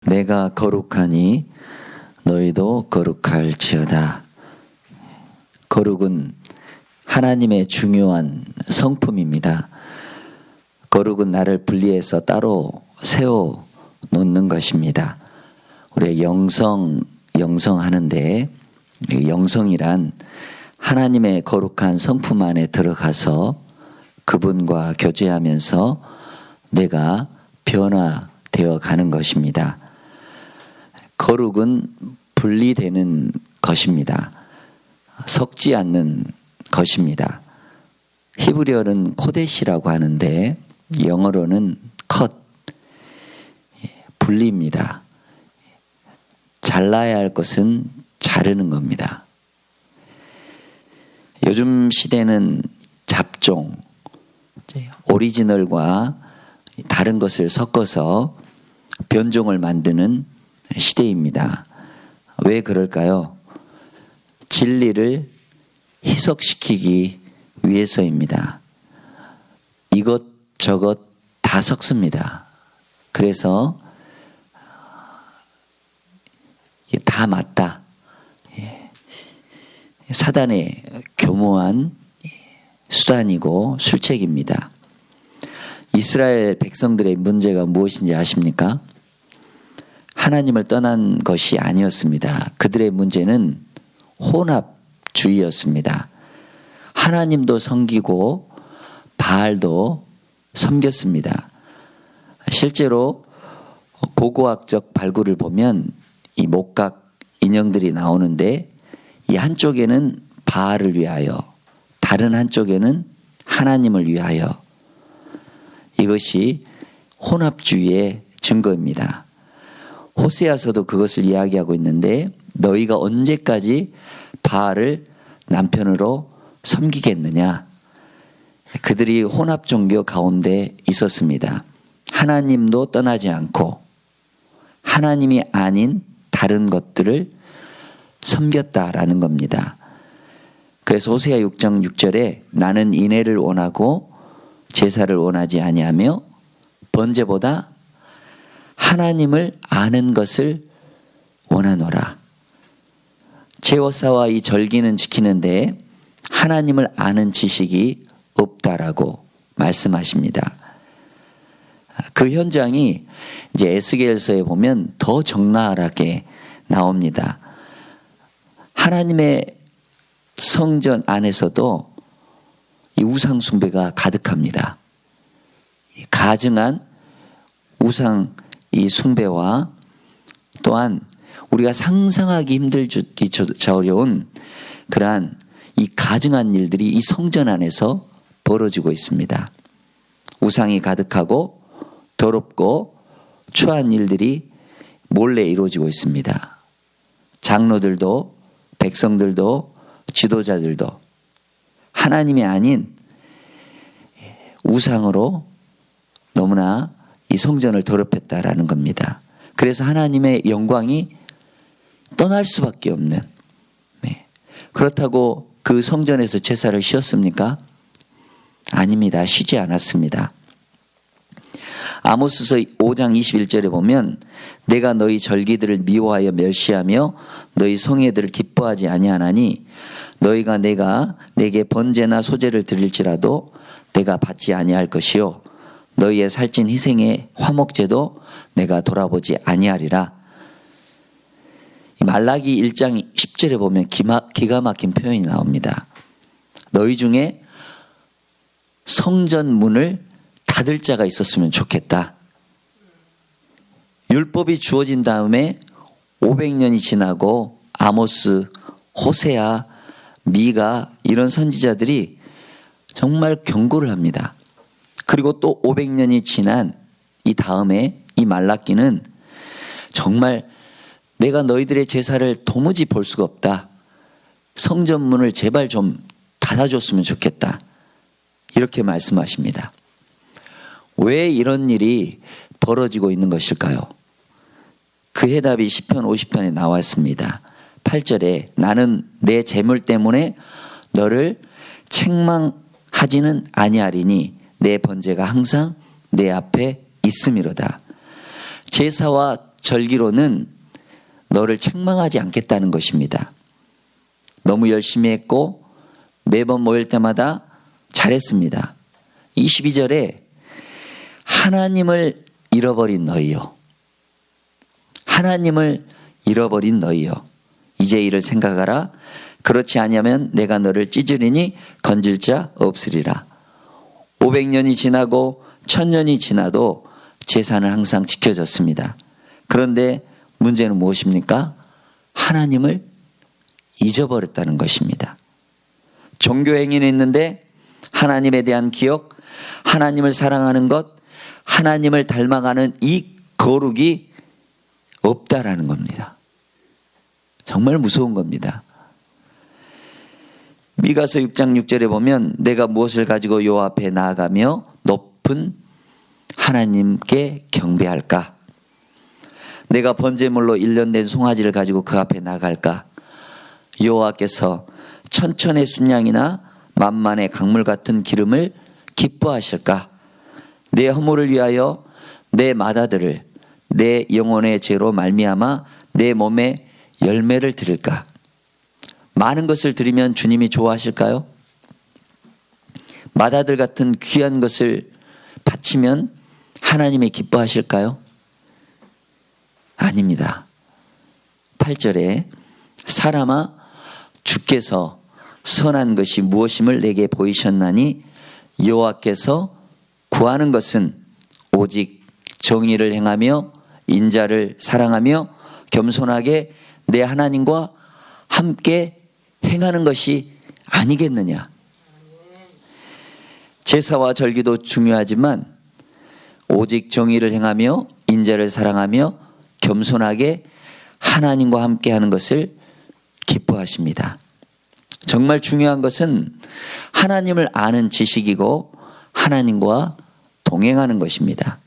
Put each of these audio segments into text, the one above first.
내가 거룩하니 너희도 거룩할지어다. 거룩은 하나님의 중요한 성품입니다. 거룩은 나를 분리해서 따로 세워 놓는 것입니다. 우리 영성하는데 영성이란 하나님의 거룩한 성품 안에 들어가서 그분과 교제하면서 내가 변화되어 가는 것입니다. 거룩은 분리되는 것입니다. 섞지 않는 것입니다. 히브리어는 코데시라고 하는데 영어로는 컷, 분리입니다. 잘라야 할 것은 자르는 겁니다. 요즘 시대는 잡종, 오리지널과 다른 것을 섞어서 변종을 만드는 시대입니다. 왜 그럴까요? 진리를 희석시키기 위해서입니다. 이것저것 다 섞습니다. 그래서 다 맞다. 사단의 교모한 수단이고 술책입니다. 이스라엘 백성들의 문제가 무엇인지 아십니까? 하나님을 떠난 것이 아니었습니다. 그들의 문제는 혼합주의였습니다. 하나님도 섬기고 바알도 섬겼습니다. 실제로 고고학적 발굴을 보면 이 목각 인형들이 나오는데 이 한쪽에는 바알을 위하여, 다른 한쪽에는 하나님을 위하여. 이것이 혼합주의의 증거입니다. 호세아서도 그것을 이야기하고 있는데 너희가 언제까지 바알을 남편으로 섬기겠느냐. 그들이 혼합 종교 가운데 있었습니다. 하나님도 떠나지 않고 하나님이 아닌 다른 것들을 섬겼다라는 겁니다. 그래서 호세아 6장 6절에 나는 인애를 원하고 제사를 원하지 아니하며 번제보다 하나님을 아는 것을 원하노라. 제사와 이 절기는 지키는데 하나님을 아는 지식이 없다라고 말씀하십니다. 그 현장이 이제 에스겔서에 보면 더 적나라하게 나옵니다. 하나님의 성전 안에서도 이 우상 숭배가 가득합니다. 가증한 우상 이 숭배와 또한 우리가 상상하기 힘들기 어려운 그러한 이 가증한 일들이 이 성전 안에서 벌어지고 있습니다. 우상이 가득하고 더럽고 추한 일들이 몰래 이루어지고 있습니다. 장로들도 백성들도 지도자들도 하나님이 아닌 우상으로 너무나 이 성전을 더럽혔다라는 겁니다. 그래서 하나님의 영광이 떠날 수밖에 없는. 그렇다고 그 성전에서 제사를 쉬었습니까? 아닙니다. 쉬지 않았습니다. 아모스서 5장 21절에 보면 내가 너희 절기들을 미워하여 멸시하며 너희 성회들을 기뻐하지 아니하나니 너희가 내가 내게 번제나 소제를 드릴지라도 내가 받지 아니할 것이요 너희의 살찐 희생의 화목제도 내가 돌아보지 아니하리라. 말라기 1장 10절에 보면 기가 막힌 표현이 나옵니다. 너희 중에 성전 문을 닫을 자가 있었으면 좋겠다. 율법이 주어진 다음에 500년이 지나고 아모스, 호세아, 미가 이런 선지자들이 정말 경고를 합니다. 그리고 또 500년이 지난 이 다음에 이 말라기는 정말 내가 너희들의 제사를 도무지 볼 수가 없다. 성전 문을 제발 좀 닫아줬으면 좋겠다. 이렇게 말씀하십니다. 왜 이런 일이 벌어지고 있는 것일까요? 그 해답이 시편 50편에 나왔습니다. 8절에 나는 내 재물 때문에 너를 책망하지는 아니하리니 내 번제가 항상 내 앞에 있음이로다. 제사와 절기로는 너를 책망하지 않겠다는 것입니다. 너무 열심히 했고 매번 모일 때마다 잘했습니다. 22절에 하나님을 잃어버린 너희요. 하나님을 잃어버린 너희요. 이제 이를 생각하라. 그렇지 아니하면 내가 너를 찢으리니 건질 자 없으리라. 500년이 지나고 1000년이 지나도 제사는 항상 지켜졌습니다. 그런데 문제는 무엇입니까? 하나님을 잊어버렸다는 것입니다. 종교 행위는 있는데 하나님에 대한 기억, 하나님을 사랑하는 것, 하나님을 닮아가는 이 거룩이 없다라는 겁니다. 정말 무서운 겁니다. 미가서 6장 6절에 보면 내가 무엇을 가지고 요 앞에 나아가며 높은 하나님께 경배할까? 내가 번제물로 1년 된 송아지를 가지고 그 앞에 나갈까? 여호와께서 천천의 순양이나 만만의 강물 같은 기름을 기뻐하실까? 내 허물을 위하여 내 맏아들을 내 영혼의 죄로 말미암아 내 몸에 열매를 드릴까? 많은 것을 드리면 주님이 좋아하실까요? 맏아들 같은 귀한 것을 바치면 하나님이 기뻐하실까요? 아닙니다. 8절에 사람아 주께서 선한 것이 무엇임을 내게 보이셨나니 여호와께서 구하는 것은 오직 정의를 행하며 인자를 사랑하며 겸손하게 내 하나님과 함께 행하는 것이 아니겠느냐. 제사와 절기도 중요하지만 오직 정의를 행하며 인자를 사랑하며 겸손하게 하나님과 함께 하는 것을 기뻐하십니다. 정말 중요한 것은 하나님을 아는 지식이고 하나님과 동행하는 것입니다.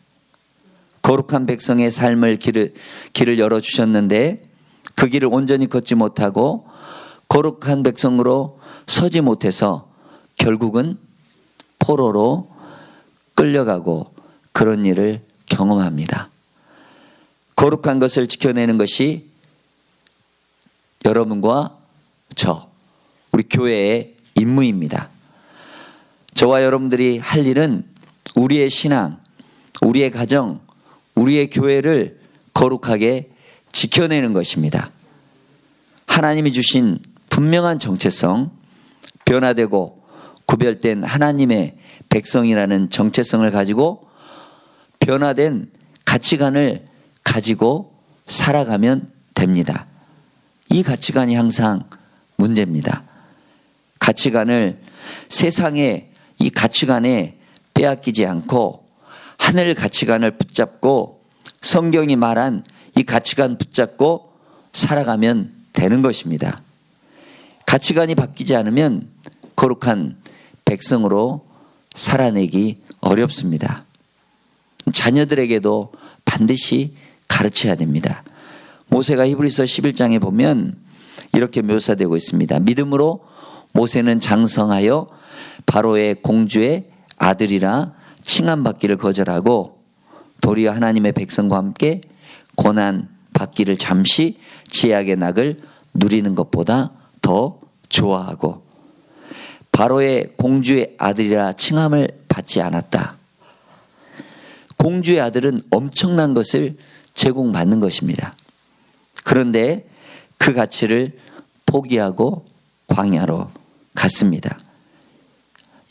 거룩한 백성의 삶을 길을 열어주셨는데 그 길을 온전히 걷지 못하고 거룩한 백성으로 서지 못해서 결국은 포로로 끌려가고 그런 일을 경험합니다. 거룩한 것을 지켜내는 것이 여러분과 우리 교회의 임무입니다. 저와 여러분들이 할 일은 우리의 신앙, 우리의 가정, 우리의 교회를 거룩하게 지켜내는 것입니다. 하나님이 주신 분명한 정체성, 변화되고 구별된 하나님의 백성이라는 정체성을 가지고 변화된 가치관을 가지고 살아가면 됩니다. 이 가치관이 항상 문제입니다. 가치관을 세상의 이 가치관에 빼앗기지 않고 하늘 가치관을 붙잡고 성경이 말한 이 가치관 붙잡고 살아가면 되는 것입니다. 가치관이 바뀌지 않으면 거룩한 백성으로 살아내기 어렵습니다. 자녀들에게도 반드시 가르쳐야 됩니다. 모세가 히브리서 11장에 보면 이렇게 묘사되고 있습니다. 믿음으로 모세는 장성하여 바로의 공주의 아들이라 칭함받기를 거절하고 도리어 하나님의 백성과 함께 고난 받기를 잠시 지약의 낙을 누리는 것보다 더 좋아하고 바로의 공주의 아들이라 칭함을 받지 않았다. 공주의 아들은 엄청난 것을 제공받는 것입니다. 그런데 그 가치를 포기하고 광야로 갔습니다.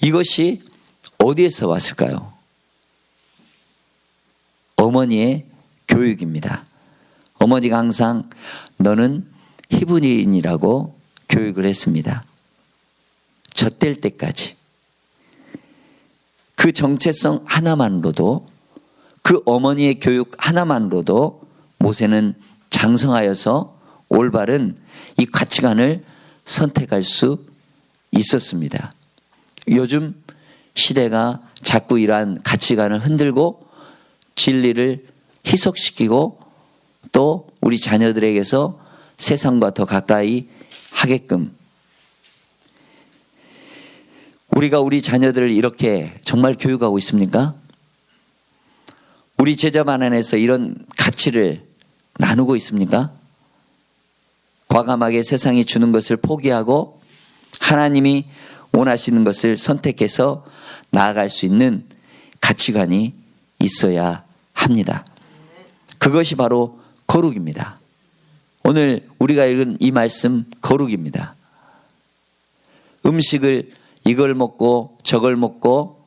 이것이 어디에서 왔을까요? 어머니의 교육입니다. 어머니가 항상 너는 히브리인이라고 교육을 했습니다. 젖될 때까지. 그 정체성 하나만으로도 그 어머니의 교육 하나만으로도 모세는 장성하여서 올바른 이 가치관을 선택할 수 있었습니다. 요즘 시대가 자꾸 이러한 가치관을 흔들고 진리를 희석시키고 또 우리 자녀들에게서 세상과 더 가까이 하게끔 우리가 우리 자녀들을 이렇게 정말 교육하고 있습니까? 우리 제자반 안에서 이런 가치를 나누고 있습니까? 과감하게 세상이 주는 것을 포기하고 하나님이 원하시는 것을 선택해서 나아갈 수 있는 가치관이 있어야 합니다. 그것이 바로 거룩입니다. 오늘 우리가 읽은 이 말씀 거룩입니다. 음식을 이걸 먹고 저걸 먹고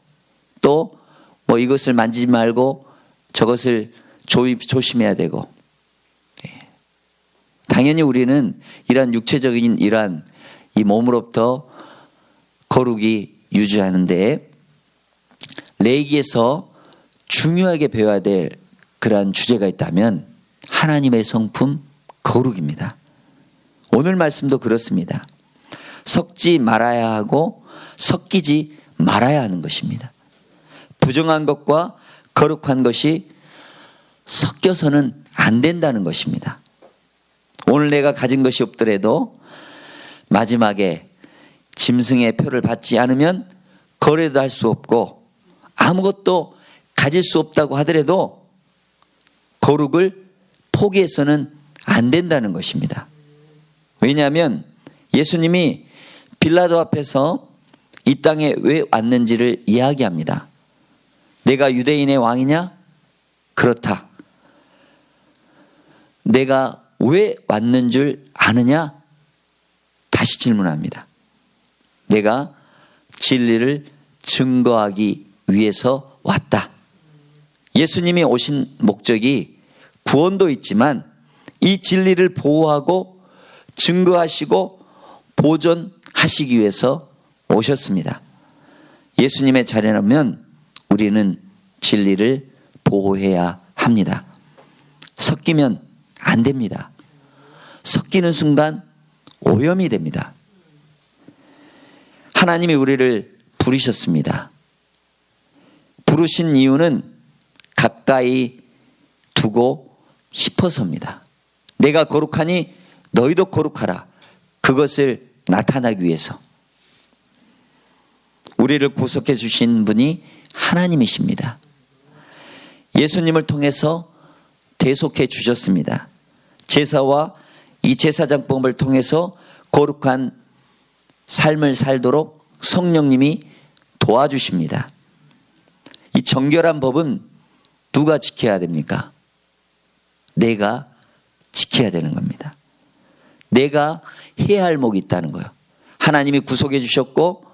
또 뭐 이것을 만지지 말고 저것을 조심해야 되고, 당연히 우리는 이러한 육체적인 이러한 이 몸으로부터 거룩이 유지하는데, 레위기에서 중요하게 배워야 될 그러한 주제가 있다면 하나님의 성품 거룩입니다. 오늘 말씀도 그렇습니다. 섞지 말아야 하고 섞이지 말아야 하는 것입니다. 부정한 것과 거룩한 것이 섞여서는 안 된다는 것입니다. 오늘 내가 가진 것이 없더라도 마지막에 짐승의 표를 받지 않으면 거래도 할 수 없고 아무것도 가질 수 없다고 하더라도 거룩을 포기해서는 안 된다는 것입니다. 왜냐하면 예수님이 빌라도 앞에서 이 땅에 왜 왔는지를 이야기합니다. 내가 유대인의 왕이냐? 그렇다. 내가 왜 왔는 줄 아느냐? 다시 질문합니다. 내가 진리를 증거하기 위해서 왔다. 예수님이 오신 목적이 구원도 있지만 이 진리를 보호하고 증거하시고 보존하시기 위해서 오셨습니다. 예수님의 자리라면 우리는 진리를 보호해야 합니다. 섞이면 안 됩니다. 섞이는 순간 오염이 됩니다. 하나님이 우리를 부르셨습니다. 부르신 이유는 가까이 두고 싶어서입니다. 내가 거룩하니 너희도 거룩하라. 그것을 나타나기 위해서. 우리를 구속해 주신 분이 하나님이십니다. 예수님을 통해서 대속해 주셨습니다. 제사와 이 제사장법을 통해서 거룩한 삶을 살도록 성령님이 도와주십니다. 이 정결한 법은 누가 지켜야 됩니까? 내가 지켜야 되는 겁니다. 내가 해야 할 목이 있다는 거예요. 하나님이 구속해 주셨고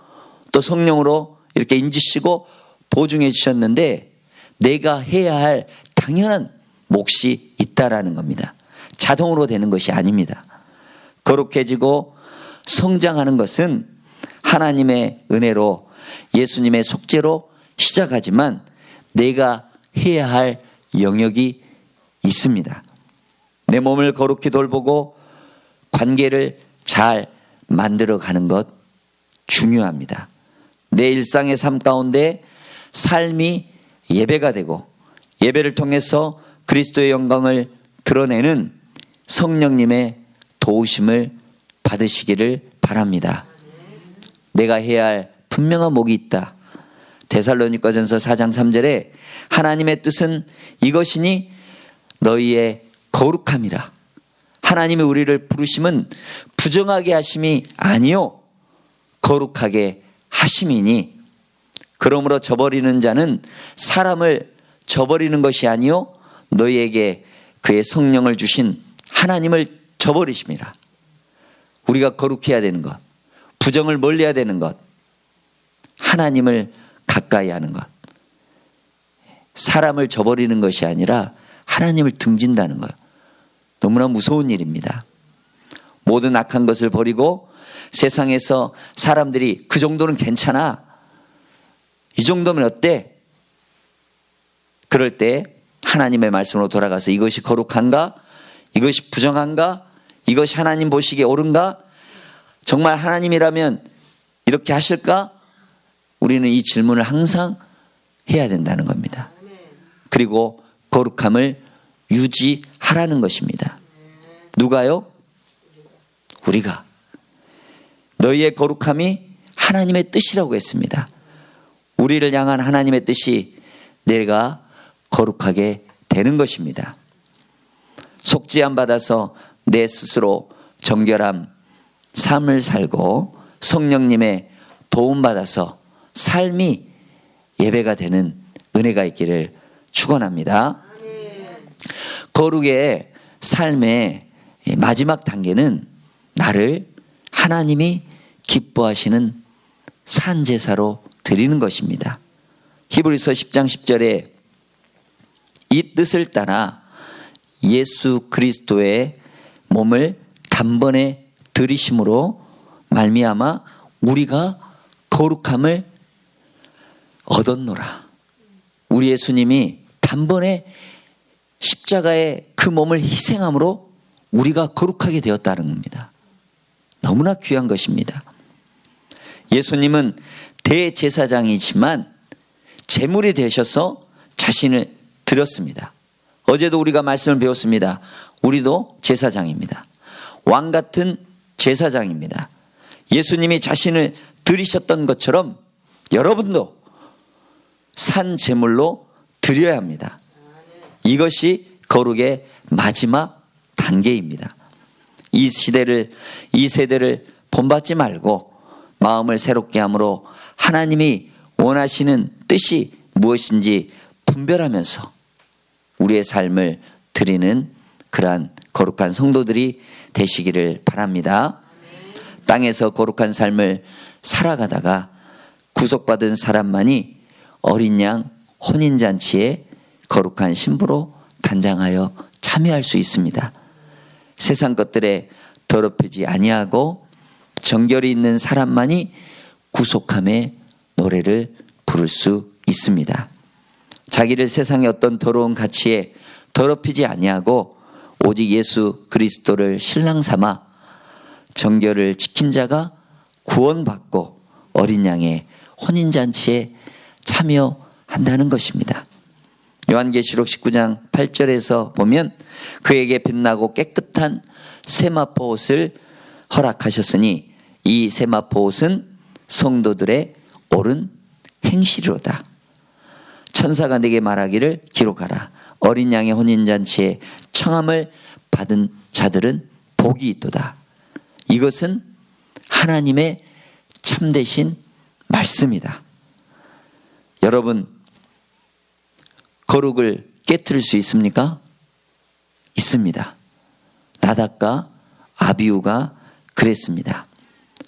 또 성령으로 이렇게 인지시고 보증해 주셨는데 내가 해야 할 당연한 몫이 있다라는 겁니다. 자동으로 되는 것이 아닙니다. 거룩해지고 성장하는 것은 하나님의 은혜로 예수님의 속죄로 시작하지만 내가 해야 할 영역이 있습니다. 내 몸을 거룩히 돌보고 관계를 잘 만들어가는 것 중요합니다. 내 일상의 삶 가운데 삶이 예배가 되고 예배를 통해서 그리스도의 영광을 드러내는 성령님의 도우심을 받으시기를 바랍니다. 내가 해야 할 분명한 목이 있다. 데살로니가전서 4장 3절에 하나님의 뜻은 이것이니 너희의 거룩함이라. 하나님이 우리를 부르심은 부정하게 하심이 아니요 거룩하게 하심이니 그러므로 저버리는 자는 사람을 저버리는 것이 아니요 너희에게 그의 성령을 주신 하나님을 저버리심이라. 우리가 거룩해야 되는 것, 부정을 멀리해야 되는 것, 하나님을 가까이 하는 것, 사람을 저버리는 것이 아니라 하나님을 등진다는 거예요. 너무나 무서운 일입니다. 모든 악한 것을 버리고 세상에서 사람들이 그 정도는 괜찮아, 이 정도면 어때? 그럴 때 하나님의 말씀으로 돌아가서 이것이 거룩한가? 이것이 부정한가? 이것이 하나님 보시기에 옳은가? 정말 하나님이라면 이렇게 하실까? 우리는 이 질문을 항상 해야 된다는 겁니다. 그리고 거룩함을 유지하라는 것입니다. 누가요? 우리가. 너희의 거룩함이 하나님의 뜻이라고 했습니다. 우리를 향한 하나님의 뜻이 내가 거룩하게 되는 것입니다. 속죄함 받아서 내 스스로 정결함 삶을 살고 성령님의 도움받아서 삶이 예배가 되는 은혜가 있기를 축원합니다. 거룩의 삶의 마지막 단계는 나를 하나님이 기뻐하시는 산제사로 드리는 것입니다. 히브리서 10장 10절에 이 뜻을 따라 예수 그리스도의 몸을 단번에 들이심으로 말미암아 우리가 거룩함을 얻었노라. 우리 예수님이 단번에 십자가에 그 몸을 희생함으로 우리가 거룩하게 되었다는 겁니다. 너무나 귀한 것입니다. 예수님은 대제사장이지만 제물이 되셔서 자신을 드렸습니다. 어제도 우리가 말씀을 배웠습니다. 우리도 제사장입니다. 왕 같은 제사장입니다. 예수님이 자신을 드리셨던 것처럼 여러분도 산 제물로 드려야 합니다. 이것이 거룩의 마지막 단계입니다. 이 세대를 본받지 말고 마음을 새롭게 함으로 하나님이 원하시는 뜻이 무엇인지 분별하면서 우리의 삶을 드리는 그러한 거룩한 성도들이 되시기를 바랍니다. 땅에서 거룩한 삶을 살아가다가 구속받은 사람만이 어린 양 혼인잔치에 거룩한 신부로 단장하여 참여할 수 있습니다. 세상 것들에 더럽히지 아니하고 정결이 있는 사람만이 구속함의 노래를 부를 수 있습니다. 자기를 세상의 어떤 더러운 가치에 더럽히지 아니하고 오직 예수 그리스도를 신랑 삼아 정결을 지킨 자가 구원받고 어린 양의 혼인잔치에 참여한다는 것입니다. 요한계시록 19장 8절에서 보면 그에게 빛나고 깨끗한 세마포 옷을 허락하셨으니 이 세마포 옷은 성도들의 옳은 행실이로다. 천사가 내게 말하기를 기록하라. 어린 양의 혼인잔치에 청함을 받은 자들은 복이 있도다. 이것은 하나님의 참되신 말씀이다. 여러분, 거룩을 깨트릴 수 있습니까? 있습니다. 나답과 아비후가 그랬습니다.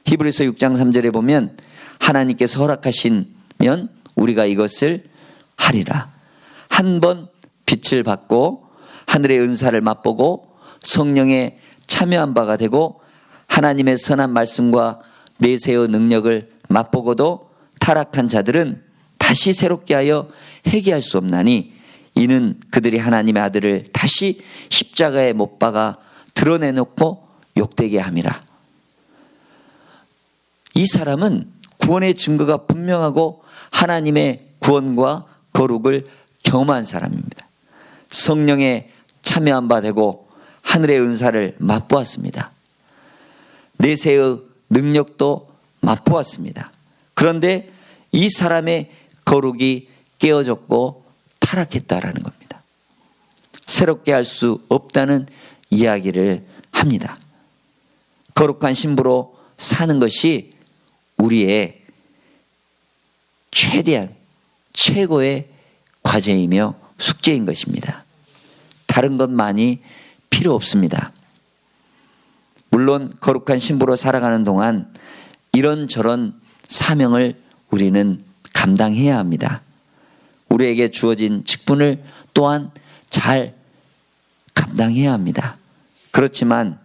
히브리서 6장 3절에 보면 하나님께서 허락하시면 우리가 이것을 하리라. 한 번 빛을 받고 하늘의 은사를 맛보고 성령에 참여한 바가 되고 하나님의 선한 말씀과 내세의 능력을 맛보고도 타락한 자들은 다시 새롭게 하여 회개할 수 없나니 이는 그들이 하나님의 아들을 다시 십자가에 못 박아 드러내놓고 욕되게 함이라. 이 사람은 구원의 증거가 분명하고 하나님의 구원과 거룩을 경험한 사람입니다. 성령에 참여한 바 되고 하늘의 은사를 맛보았습니다. 내세의 능력도 맛보았습니다. 그런데 이 사람의 거룩이 깨어졌고 타락했다라는 겁니다. 새롭게 할 수 없다는 이야기를 합니다. 거룩한 신부로 사는 것이 우리의 최대한 최고의 과제이며 숙제인 것입니다. 다른 것 많이 필요 없습니다. 물론 거룩한 신부로 살아가는 동안 이런저런 사명을 우리는 감당해야 합니다. 우리에게 주어진 직분을 또한 잘 감당해야 합니다. 그렇지만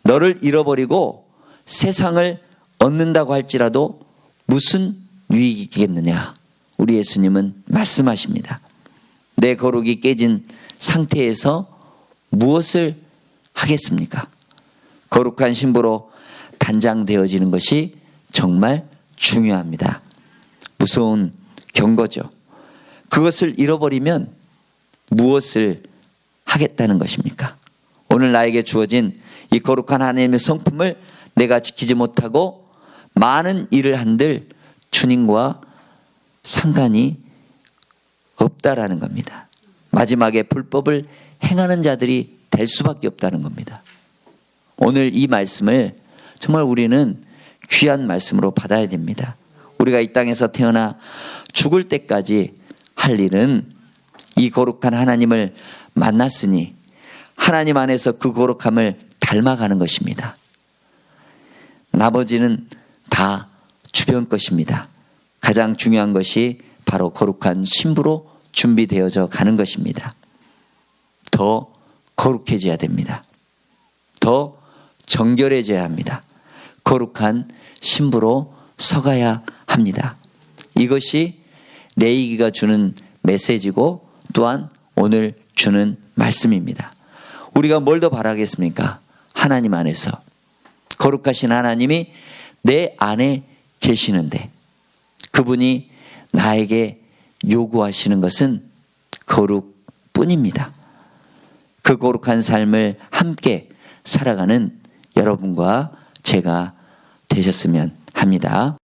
너를 잃어버리고 세상을 얻는다고 할지라도 무슨 유익이겠느냐? 우리 예수님은 말씀하십니다. 내 거룩이 깨진 상태에서 무엇을 하겠습니까? 거룩한 신부로 단장되어지는 것이 정말 중요합니다. 무서운 경고죠. 그것을 잃어버리면 무엇을 하겠다는 것입니까? 오늘 나에게 주어진 이 거룩한 하나님의 성품을 내가 지키지 못하고 많은 일을 한들 주님과 상관이 없다라는 겁니다. 마지막에 불법을 행하는 자들이 될 수밖에 없다는 겁니다. 오늘 이 말씀을 정말 우리는 귀한 말씀으로 받아야 됩니다. 우리가 이 땅에서 태어나 죽을 때까지 할 일은 이 거룩한 하나님을 만났으니 하나님 안에서 그 거룩함을 닮아가는 것입니다. 나머지는 다 주변 것입니다. 가장 중요한 것이 바로 거룩한 신부로 준비되어져 가는 것입니다. 더 거룩해져야 됩니다. 더 정결해져야 합니다. 거룩한 신부로 서가야 합니다. 이것이 레위기가 주는 메시지고 또한 오늘 주는 말씀입니다. 우리가 뭘 더 바라겠습니까? 하나님 안에서 거룩하신 하나님이 내 안에 계시는데 그분이 나에게 요구하시는 것은 거룩뿐입니다. 그 거룩한 삶을 함께 살아가는 여러분과 제가 되셨으면 합니다.